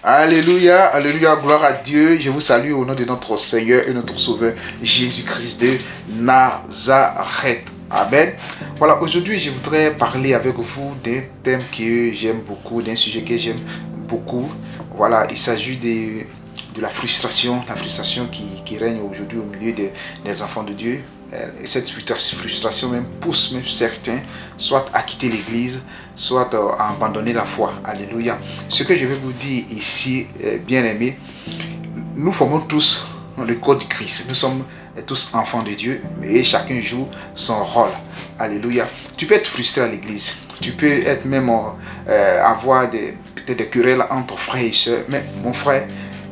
Alléluia, alléluia, gloire à Dieu. Je vous salue au nom de notre Seigneur et notre Sauveur Jésus-Christ de Nazareth. Amen. Voilà, aujourd'hui je voudrais parler avec vous d'un thème que j'aime beaucoup, d'un sujet que j'aime beaucoup. Voilà, il s'agit de la frustration qui règne aujourd'hui au milieu des enfants de Dieu. Et cette frustration même pousse même certains soit à quitter l'église, soit à abandonner la foi. Alléluia. Ce que je vais vous dire ici, bien aimés, nous formons tous le corps de Christ. Nous sommes tous enfants de Dieu, mais chacun joue son rôle. Alléluia. Tu peux être frustré à l'église. Tu peux être même avoir peut-être des querelles entre frères et sœurs. Mais mon frère,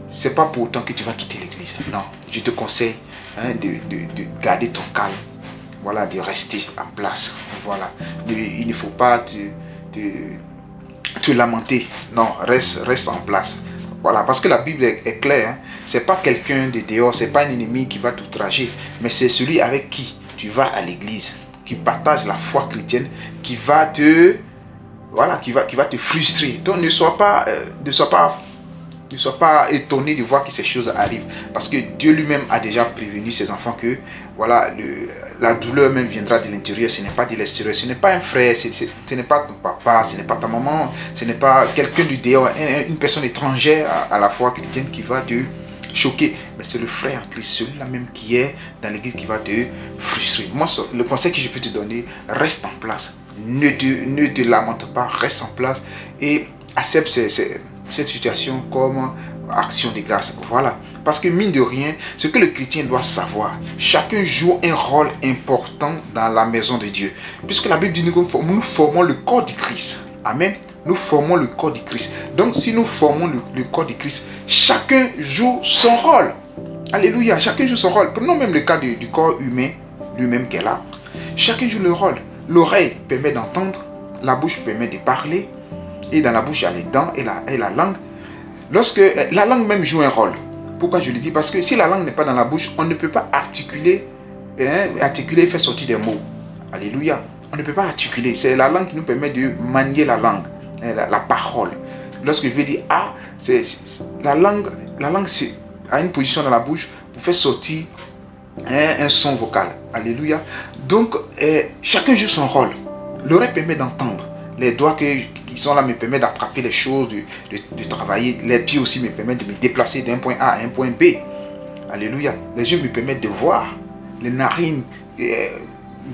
c'est pas pour autant que tu vas quitter l'église. Non, je te conseille de garder ton calme. Voilà, de rester en place. Voilà. Il ne faut pas te lamenter. Non, reste en place. Voilà, parce que la Bible est claire. Hein. C'est pas quelqu'un de dehors, c'est pas un ennemi qui va t'outrager, mais c'est celui avec qui tu vas à l'église, qui partage la foi chrétienne, qui va te, voilà, qui va te frustrer. Donc ne sois pas étonné de voir que ces choses arrivent, parce que Dieu lui-même a déjà prévenu ses enfants que voilà, la douleur même viendra de l'intérieur, ce n'est pas de l'extérieur, ce n'est pas un frère, ce n'est pas ton papa, ce n'est pas ta maman, ce n'est pas quelqu'un du dehors, une personne étrangère à la foi chrétienne qui va te choquer, mais c'est le frère en Christ, celui-là même qui est dans l'église qui va te frustrer. Moi, le conseil que je peux te donner, reste en place, ne te lamente pas, reste en place et accepte cette situation comme action de grâce. Voilà. Parce que mine de rien, ce que le chrétien doit savoir, chacun joue un rôle important dans la maison de Dieu. Puisque la Bible dit que nous formons le corps du Christ. Amen. Nous formons le corps du Christ. Donc si nous formons le corps du Christ, chacun joue son rôle. Alléluia. Chacun joue son rôle. Prenons même le cas du corps humain, lui-même qui est là. Chacun joue le rôle. L'oreille permet d'entendre, la bouche permet de parler, et dans la bouche il y a les dents et la langue. Lorsque la langue même joue un rôle. Pourquoi je le dis? Parce que si la langue n'est pas dans la bouche, on ne peut pas articuler et faire sortir des mots. Alléluia. On ne peut pas articuler. C'est la langue qui nous permet de manier la langue, la parole. Lorsque je vais dire ah, la langue a une position dans la bouche pour faire sortir un son vocal. Alléluia. Donc chacun joue son rôle. L'oreille permet d'entendre. Les doigts qui sont là me permettent d'attraper les choses, de travailler. Les pieds aussi me permettent de me déplacer d'un point A à un point B. Alléluia. Les yeux me permettent de voir. Les narines me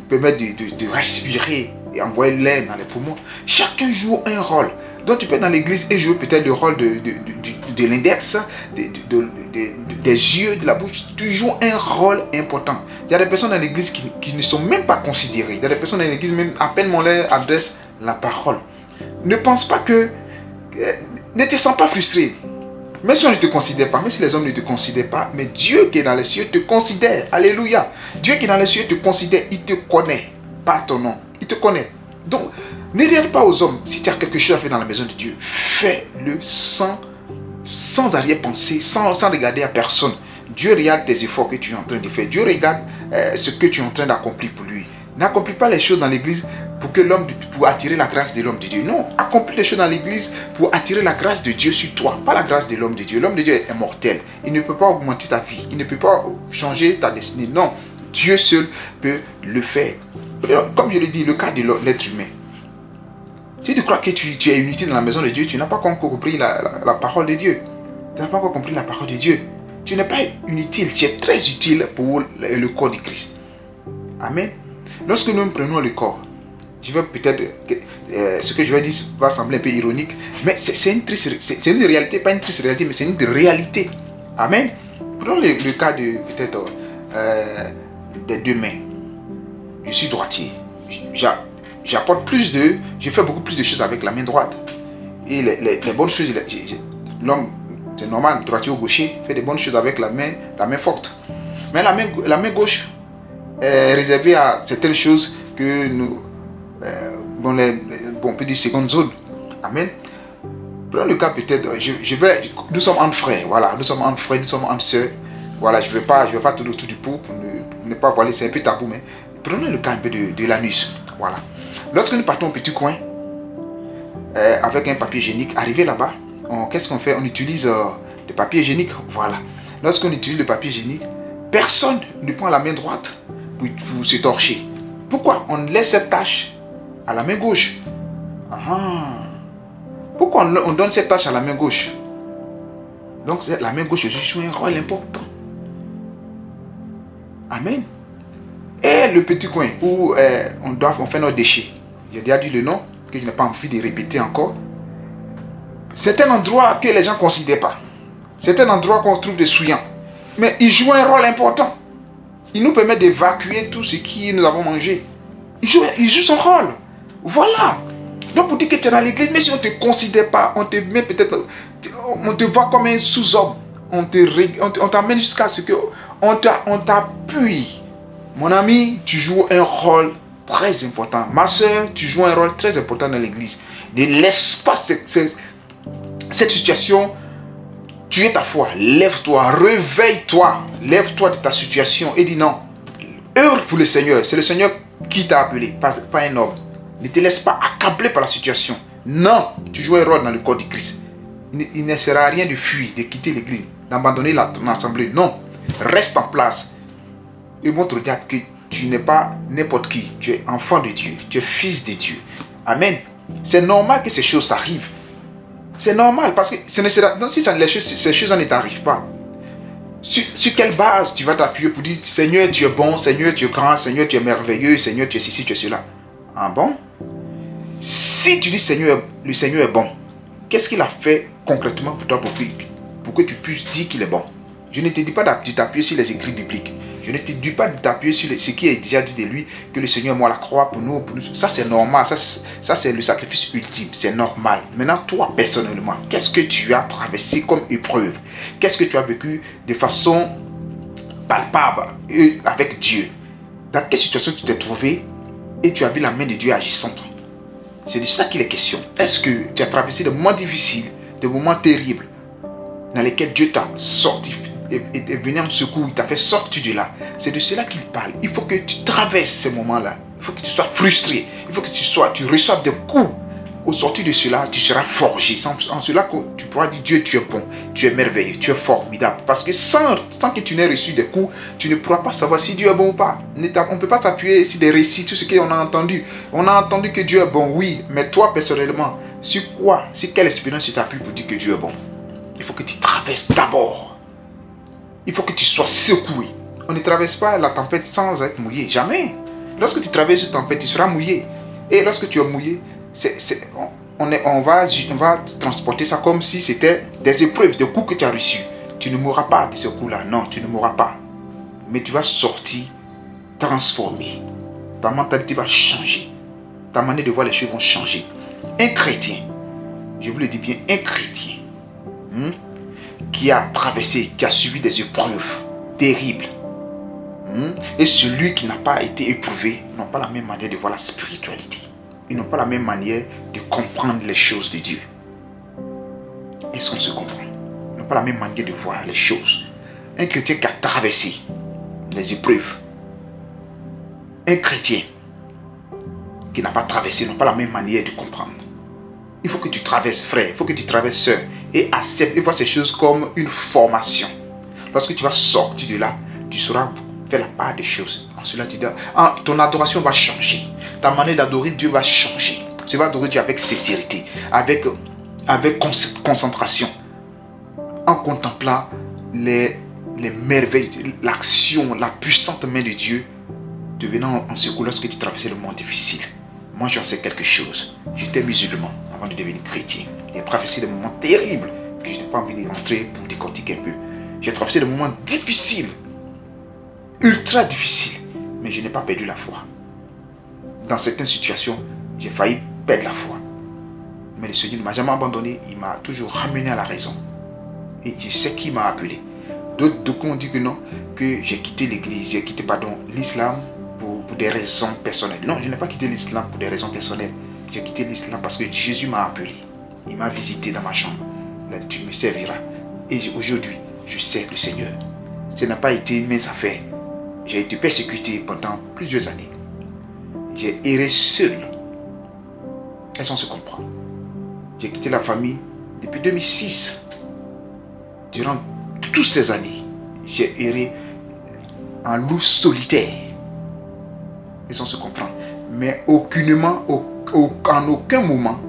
permettent de respirer et envoyer l'air dans les poumons. Chacun joue un rôle. Donc tu peux être dans l'église et jouer peut-être le rôle de l'index, des yeux, de la bouche. Tu joues un rôle important. Il y a des personnes dans l'église qui ne sont même pas considérées. Il y a des personnes dans l'église, même à peine on leur adresse la parole. Ne pense pas que... ne te sens pas frustré. Même si on ne te considère pas, même si les hommes ne te considèrent pas, mais Dieu qui est dans les cieux te considère. Alléluia. Dieu qui est dans les cieux te considère, il te connaît. Par ton nom. Il te connaît. Donc, ne regarde pas aux hommes. Si tu as quelque chose à faire dans la maison de Dieu, fais-le sans arrière-pensée, sans regarder à personne. Dieu regarde tes efforts que tu es en train de faire. Dieu regarde ce que tu es en train d'accomplir pour lui. N'accomplis pas les choses dans l'église pour attirer la grâce de l'homme de Dieu. Non, accomplis les choses dans l'église pour attirer la grâce de Dieu sur toi, pas la grâce de l'homme de Dieu. L'homme de Dieu est mortel. Il ne peut pas augmenter ta vie. Il ne peut pas changer ta destinée. Non, Dieu seul peut le faire. Comme je l'ai dit, le cas de l'être humain. Si tu crois que tu es inutile dans la maison de Dieu, tu n'as pas encore compris la parole de Dieu. Tu n'as pas encore compris la parole de Dieu. Tu n'es pas inutile, tu es très utile pour le corps de Christ. Amen. Lorsque nous prenons le corps, je vais peut-être, ce que je vais dire va sembler un peu ironique, mais c'est une réalité, pas une triste réalité, mais c'est une réalité. Amen. Prenons le cas de peut-être des deux mains. Je suis droitier. Je fais beaucoup plus de choses avec la main droite. Et les bonnes choses, l'homme, c'est normal, droitier ou gaucher, fait des bonnes choses avec la main forte. Mais la main gauche est réservée à certaines choses que nous, on peut dire seconde zone. Amen. Prenons le cas peut-être, nous sommes entre frères, voilà, nous sommes entre frères, nous sommes entre sœurs. Voilà, je ne vais pas tourner autour du pot pour ne pas voiler, c'est un peu tabou, mais prenons le cas un peu de l'anus. Voilà. Lorsque nous partons au petit coin, avec un papier hygiénique, arrivé là-bas, qu'est-ce qu'on fait? On utilise le papier hygiénique. Voilà. Lorsqu'on utilise le papier hygiénique, personne ne prend la main droite pour se torcher. Pourquoi on laisse cette tâche à la main gauche? Pourquoi on donne cette tâche à la main gauche? Donc la main gauche joue un rôle important. Amen. Et le petit coin où on fait nos déchets. J'ai déjà dit le nom, que je n'ai pas envie de répéter encore. C'est un endroit que les gens ne considèrent pas. C'est un endroit qu'on trouve des souillants. Mais il joue un rôle important. Il nous permet d'évacuer tout ce que nous avons mangé. Il joue son rôle. Voilà. Donc pour dire que tu es dans l'église, mais si on ne te considère pas, on te met peut-être, on te voit comme un sous-homme. On t'amène jusqu'à ce que on t'appuie. Mon ami, tu joues un rôle très important. Ma soeur, tu joues un rôle très important dans l'église. Ne laisse pas cette situation tuer ta foi. Lève-toi, réveille-toi, lève-toi de ta situation et dis non. Œuvre pour le Seigneur. C'est le Seigneur qui t'a appelé, pas un homme. Ne te laisse pas accabler par la situation. Non, tu joues un rôle dans le corps de Christ. Il ne sert à rien de fuir, de quitter l'église, d'abandonner ton assemblée. Non, reste en place. Et montre au diable que tu n'es pas n'importe qui. Tu es enfant de Dieu, tu es fils de Dieu. Amen. C'est normal que ces choses t'arrivent. C'est normal parce que si ces choses ne t'arrivent pas, sur quelle base tu vas t'appuyer pour dire Seigneur tu es bon, Seigneur tu es grand, Seigneur tu es merveilleux, Seigneur tu es ceci, tu es cela. Ah bon? Si tu dis Seigneur, le Seigneur est bon, qu'est-ce qu'il a fait concrètement pour toi pour que tu puisses dire qu'il est bon? Je ne te dis pas de t'appuyer sur les écrits bibliques. Je ne te dis pas de t'appuyer sur ce qui est déjà dit de lui, que le Seigneur moi la croix pour nous. Ça c'est normal, ça c'est le sacrifice ultime, c'est normal. Maintenant toi personnellement, qu'est-ce que tu as traversé comme épreuve? Qu'est-ce que tu as vécu de façon palpable avec Dieu? Dans quelle situation tu t'es trouvé et tu as vu la main de Dieu agissante? C'est de ça qu'il est question. Est-ce que tu as traversé des moments difficiles, des moments terribles dans lesquels Dieu t'a sorti et venu en secours, il t'a fait sortir de là? C'est de cela qu'il parle. Il faut que tu traverses ces moments-là. Il faut que tu sois frustré. Il faut que tu reçoives des coups. Au sortir de cela, tu seras forgé. En cela, tu pourras dire Dieu, tu es bon, tu es merveilleux, tu es formidable. Parce que sans que tu n'aies reçu des coups, tu ne pourras pas savoir si Dieu est bon ou pas. On ne peut pas s'appuyer sur des récits, tout ce qu'on a entendu. On a entendu que Dieu est bon, oui. Mais toi, personnellement, sur quoi, sur quelle expérience tu t'appuies pour dire que Dieu est bon? Il faut que tu traverses d'abord. Il faut que tu sois secoué. On ne traverse pas la tempête sans être mouillé. Jamais. Lorsque tu traverses une tempête, tu seras mouillé. Et lorsque tu es mouillé, on va transporter ça comme si c'était des épreuves, des coups que tu as reçus. Tu ne mourras pas de ce coup-là. Non, tu ne mourras pas. Mais tu vas sortir transformé. Ta mentalité va changer. Ta manière de voir les choses va changer. Un chrétien, je vous le dis bien, un chrétien qui a traversé, qui a subi des épreuves terribles, et celui qui n'a pas été éprouvé n'ont pas la même manière de voir la spiritualité. Ils n'ont pas la même manière de comprendre les choses de Dieu. Est-ce qu'on se comprend? Ils n'ont pas la même manière de voir les choses. Un chrétien qui a traversé les épreuves, un chrétien qui n'a pas traversé n'ont pas la même manière de comprendre. Il faut que tu traverses, frère, il faut que tu traverses, sœur, et accepte et vois ces choses comme une formation. Lorsque tu vas sortir de là, tu sauras faire la part des choses. En cela, ton adoration va changer. Ta manière d'adorer Dieu va changer. Tu vas adorer Dieu avec sincérité, avec concentration, en contemplant les merveilles, l'action, la puissante main de Dieu te venant en secours lorsque tu traversais le monde difficile. Moi, j'en sais quelque chose. J'étais musulman avant de devenir chrétien. J'ai traversé des moments terribles que je n'ai pas envie d'entrer pour décortiquer un peu. J'ai traversé des moments difficiles, ultra difficiles, mais je n'ai pas perdu la foi. Dans certaines situations, j'ai failli perdre la foi. Mais le Seigneur ne m'a jamais abandonné, il m'a toujours ramené à la raison. Et je sais qui m'a appelé. D'autres ont dit que non, que j'ai quitté l'église, j'ai quitté l'islam pour des raisons personnelles. Non, je n'ai pas quitté l'islam pour des raisons personnelles. J'ai quitté l'islam parce que Jésus m'a appelé. Il m'a visité dans ma chambre. Il a dit, tu me serviras. Et aujourd'hui, je sers le Seigneur. Ce n'a pas été une mince affaire. J'ai été persécuté pendant plusieurs années. J'ai erré seul. Est-ce qu'on se comprend? J'ai quitté la famille Depuis 2006, durant toutes ces années, j'ai erré en loup solitaire. Ils ont se comprendre. Mais aucunement, en aucun moment,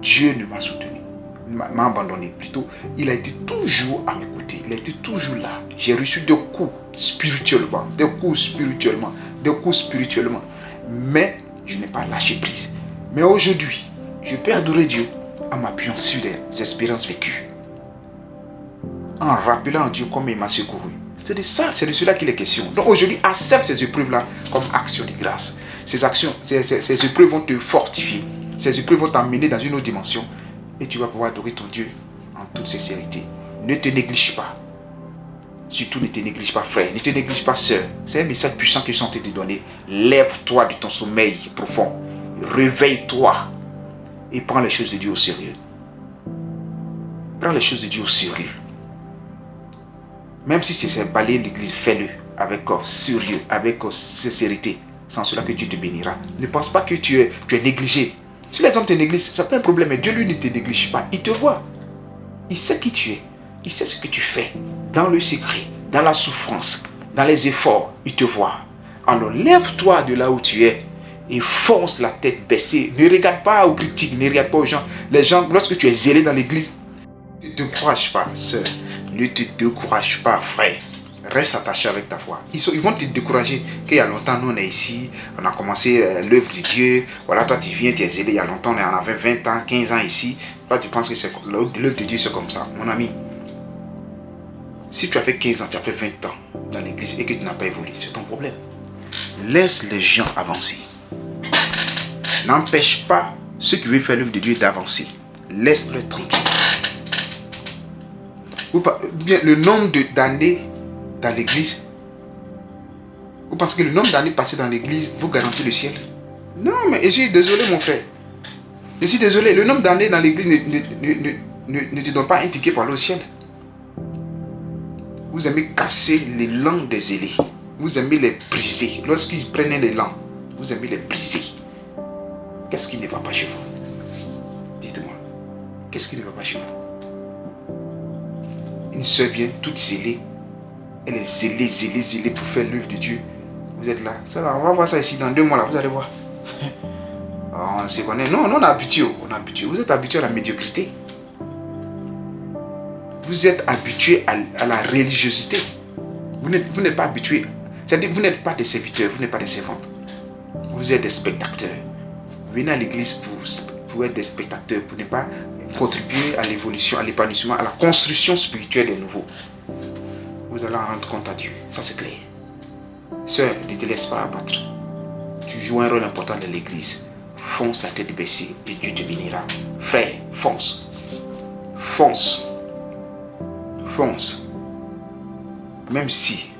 Dieu ne m'a soutenu, m'a abandonné. Plutôt, il a été toujours à mes côtés. Il a été toujours là. J'ai reçu des coups spirituellement, Mais je n'ai pas lâché prise. Mais aujourd'hui, je peux adorer Dieu en m'appuyant sur les expériences vécues. En rappelant à Dieu comment il m'a secouru. C'est de ça, c'est de cela qu'il est question. Donc aujourd'hui, accepte ces épreuves-là comme action de grâce. Ces épreuves vont te fortifier. Ces épreuves vont t'amener dans une autre dimension. Et tu vas pouvoir adorer ton Dieu en toute sincérité. Ne te néglige pas. Surtout ne te néglige pas, frère. Ne te néglige pas, sœur. C'est un message puissant que je suis en train de te donner. Lève-toi de ton sommeil profond. Réveille-toi. Et prends les choses de Dieu au sérieux. Prends les choses de Dieu au sérieux. Même si c'est balayer l'église, fais-le avec sérieux, avec sincérité. C'est en cela que Dieu te bénira. Ne pense pas que tu es négligé. Si les hommes te négligent, ça fait un problème. Mais Dieu, lui, ne te néglige pas. Il te voit. Il sait qui tu es. Il sait ce que tu fais. Dans le secret, dans la souffrance, dans les efforts, il te voit. Alors lève-toi de là où tu es et fonce la tête baissée. Ne regarde pas aux critiques, ne regarde pas aux gens. Les gens, lorsque tu es zélé dans l'église, ne te décourage pas, sœur. Ne te décourage pas, frère. Reste attaché avec ta foi. Ils vont te décourager. Qu'il y a longtemps, nous on est ici, on a commencé l'œuvre de Dieu. Voilà, toi tu viens, tu es zélé. Il y a longtemps, on avait 20 ans, 15 ans ici. Toi tu penses que l'œuvre de Dieu c'est comme ça. Mon ami, si tu as fait 15 ans, tu as fait 20 ans dans l'église et que tu n'as pas évolué, c'est ton problème. Laisse les gens avancer. N'empêche pas ceux qui veulent faire l'œuvre de Dieu d'avancer. Laisse-les tranquilles. Bien, le nombre d'années dans l'église, vous pensez que le nombre d'années passées dans l'église vous garantit le ciel? Non, mais je suis désolé, mon frère. Je suis désolé. Le nombre d'années dans l'église ne te donne pas un ticket pour aller au ciel. Vous aimez casser les langues des ailés. Vous aimez les briser. Lorsqu'ils prennent les langues, vous aimez les briser. Qu'est-ce qui ne va pas chez vous? Dites-moi. Qu'est-ce qui ne va pas chez vous? Une soeur vient toute zélée. Elle est zélée pour faire l'œuvre de Dieu. Vous êtes là. Ça va, on va voir ça ici dans 2 mois là. Vous allez voir. On se connaît. Non, on est habitué. Vous êtes habitué à la médiocrité. Vous êtes habitué à la religiosité. Vous n'êtes pas habitué. C'est-à-dire vous n'êtes pas des serviteurs, vous n'êtes pas des servantes. Vous êtes des spectateurs. Venez à l'église pour être des spectateurs, pour ne pas contribuer à l'évolution, à l'épanouissement, à la construction spirituelle des nouveaux. Vous allez en rendre compte à Dieu. Ça c'est clair. Sœur, ne te laisse pas abattre. Tu joues un rôle important dans l'église. Fonce la tête baissée et Dieu te bénira. Frère, fonce. Fonce. Fonce. Même si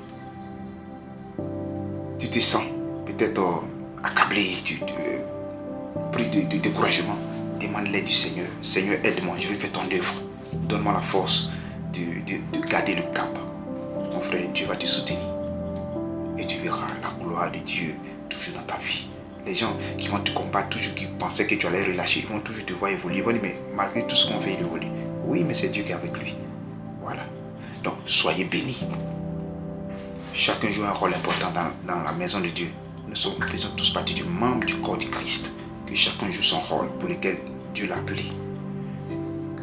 tu te sens peut-être accablé, pris de découragement, demande l'aide du Seigneur. Seigneur, aide-moi, je vais faire ton œuvre. Donne-moi la force de garder le cap. Mon frère, Dieu va te soutenir. Et tu verras la gloire de Dieu toujours dans ta vie. Les gens qui vont te combattre, toujours qui pensaient que tu allais relâcher, ils vont toujours te voir évoluer. Ils vont dire, mais malgré tout ce qu'on fait, il évolue. Oui, mais c'est Dieu qui est avec lui. Voilà. Donc, soyez bénis. Chacun joue un rôle important dans la maison de Dieu. Nous faisons tous partie du membre du corps du Christ. Que chacun joue son rôle pour lequel Dieu l'a appelé.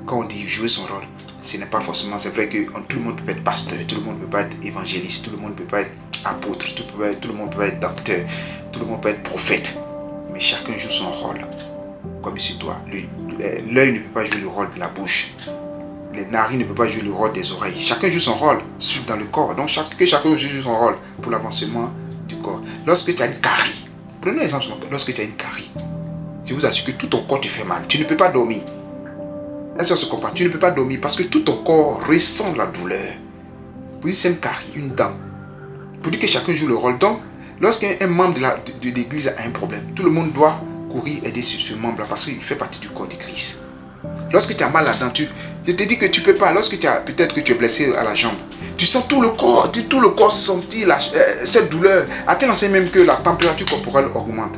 Quand on dit jouer son rôle, ce n'est pas forcément, c'est vrai que tout le monde peut être pasteur, tout le monde ne peut pas être évangéliste, tout le monde ne peut pas être apôtre, tout le monde ne peut pas être docteur, tout le monde peut être prophète. Mais chacun joue son rôle comme il se doit. L'œil ne peut pas jouer le rôle de la bouche. Les narines ne peuvent pas jouer le rôle des oreilles. Chacun joue son rôle dans le corps. Donc que chacun joue son rôle pour l'avancement du corps. Lorsque tu as une carie, prenez l'exemple, lorsque tu as une carie, je vous assure que tout ton corps te fait mal. Tu ne peux pas dormir. Est-ce qu'on se comprend? Tu ne peux pas dormir parce que tout ton corps ressent la douleur. Pour dire c'est une carie, une dent. Pour dire que chacun joue le rôle. Donc, lorsqu'un membre de l'église a un problème, tout le monde doit courir aider ce membre-là parce qu'il fait partie du corps de Christ. Lorsque tu as mal à la dent, je te dis que tu ne peux pas. Lorsque peut-être que tu es blessé à la jambe, tu sens tout le corps sentir cette douleur. À tel enseigne même que la température corporelle augmente.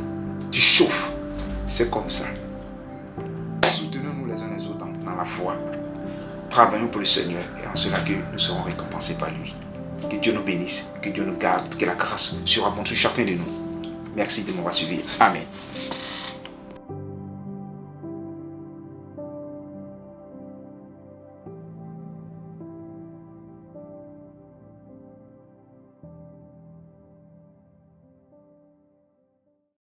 Tu chauffes. C'est comme ça. Soutenons-nous les uns les autres dans la foi. Travaillons pour le Seigneur et en cela que nous serons récompensés par lui. Que Dieu nous bénisse, que Dieu nous garde, que la grâce surabonde sur chacun de nous. Merci de m'avoir suivi. Amen.